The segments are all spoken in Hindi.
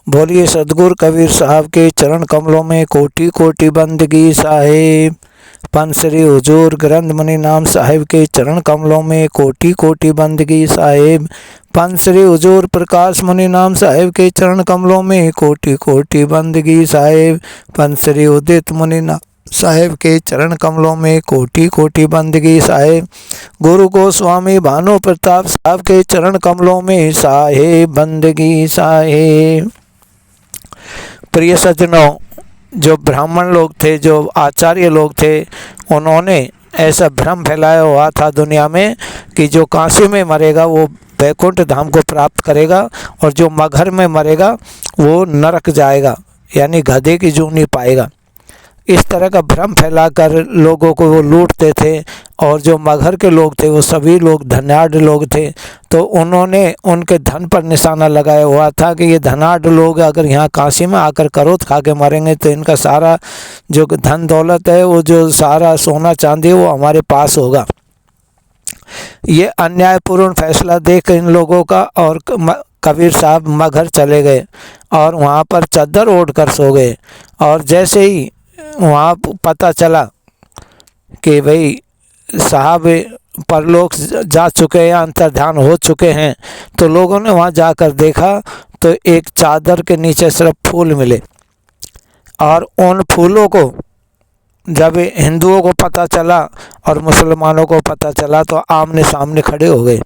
बोलिए सतगुरु कबीर साहब के चरण कमलों में कोटि कोटि बंदगी साहेब। पंथ श्री हुजूर ग्रंथ मुनि नाम साहिब के चरण कमलों में कोटि कोटि बंदगी साहेब। पंथ श्री हुजूर प्रकाश मुनि नाम साहिब के चरण कमलों में कोटि कोटि बंदगी साहेब। पंथ श्री उदित मुनि नाम साहेब के चरण कमलों में कोटि कोटि बंदगी साहेब। गुरु गोस्वामी भानु प्रताप साहब के चरण कमलों में साहेब बंदगी साहेब। प्रिय सज्जनों, जो ब्राह्मण लोग थे, जो आचार्य लोग थे, उन्होंने ऐसा भ्रम फैलाया हुआ था दुनिया में कि जो काशी में मरेगा वो वैकुंठ धाम को प्राप्त करेगा और जो मगहर में मरेगा वो नरक जाएगा, यानी गधे की जूनी पाएगा। इस तरह का भ्रम फैलाकर लोगों को वो लूटते थे और जो मगहर के लोग थे वो सभी लोग धनाढ़ लोग थे। तो उन्होंने उनके धन पर निशाना लगाया हुआ था कि ये धनाढ़ लोग अगर यहाँ काशी में आकर करोत खा के मरेंगे तो इनका सारा जो धन दौलत है, वो जो सारा सोना चांदी वो हमारे पास होगा। ये अन्यायपूर्ण फैसला देख इन लोगों का और कबीर साहब मगहर चले गए और वहाँ पर चादर ओढ़ कर सो गए। और जैसे ही वहाँ पता चला कि भाई साहब परलोक जा चुके हैं या अंतर्धान हो चुके हैं, तो लोगों ने वहाँ जाकर देखा तो एक चादर के नीचे सिर्फ फूल मिले। और उन फूलों को जब हिंदुओं को पता चला और मुसलमानों को पता चला तो आमने सामने खड़े हो गए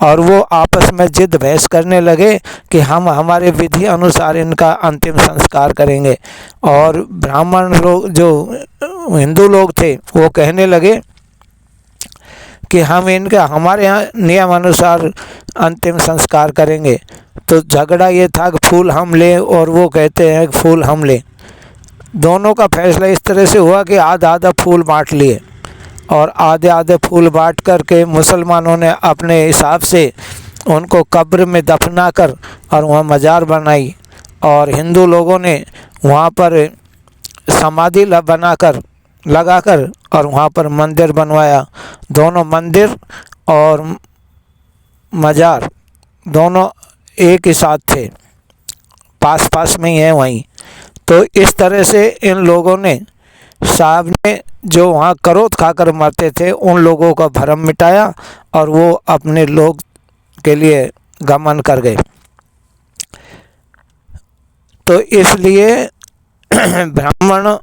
और वो आपस में जिद बहस करने लगे कि हम हमारे विधि अनुसार इनका अंतिम संस्कार करेंगे। और ब्राह्मण लोग, जो हिंदू लोग थे, वो कहने लगे कि हम इनका हमारे यहाँ नियम अनुसार अंतिम संस्कार करेंगे। तो झगड़ा ये था कि फूल हम लें और वो कहते हैं कि फूल हम लें। दोनों का फैसला इस तरह से हुआ कि आधा आधा फूल बांट लिए और आधे आधे फूल बांट कर के मुसलमानों ने अपने हिसाब से उनको कब्र में दफना कर और वहाँ मज़ार बनाई और हिंदू लोगों ने वहाँ पर समाधि बनाकर लगाकर और वहाँ पर मंदिर बनवाया। दोनों मंदिर और मज़ार दोनों एक ही साथ थे, पास पास में ही है वहीं। तो इस तरह से इन लोगों ने, साहब ने, जो वहाँ करोत खाकर मरते थे उन लोगों का भरम मिटाया और वो अपने लोग के लिए गमन कर गए। तो इसलिए ब्राह्मण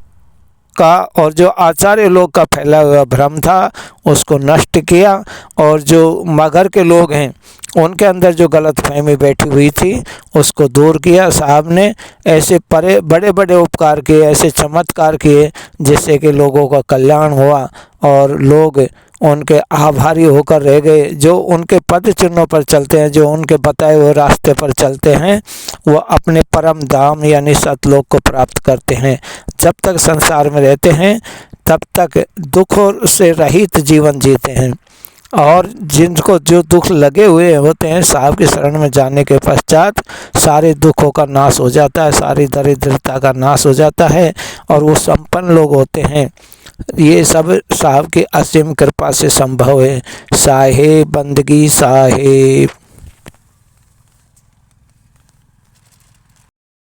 का और जो आचार्य लोग का फैला हुआ भ्रम था उसको नष्ट किया और जो मगहर के लोग हैं उनके अंदर जो गलत फहमी बैठी हुई थी उसको दूर किया। साहब ने ऐसे बड़े बड़े उपकार किए, ऐसे चमत्कार किए जिससे कि लोगों का कल्याण हुआ और लोग उनके आभारी होकर रह गए। जो उनके पद चिन्हों पर चलते हैं, जो उनके बताए हुए रास्ते पर चलते हैं, वो अपने परम धाम यानी सतलोक को प्राप्त करते हैं। जब तक संसार में रहते हैं तब तक दुखों से रहित जीवन जीते हैं और जिनको जो दुख लगे हुए होते हैं साहब की शरण में जाने के पश्चात सारे दुखों का नाश हो जाता है, सारी दरिद्रता का नाश हो जाता है और वो संपन्न लोग होते हैं। ये सब साहब की असीम कृपा से संभव है। साहेब बंदगी साहेब।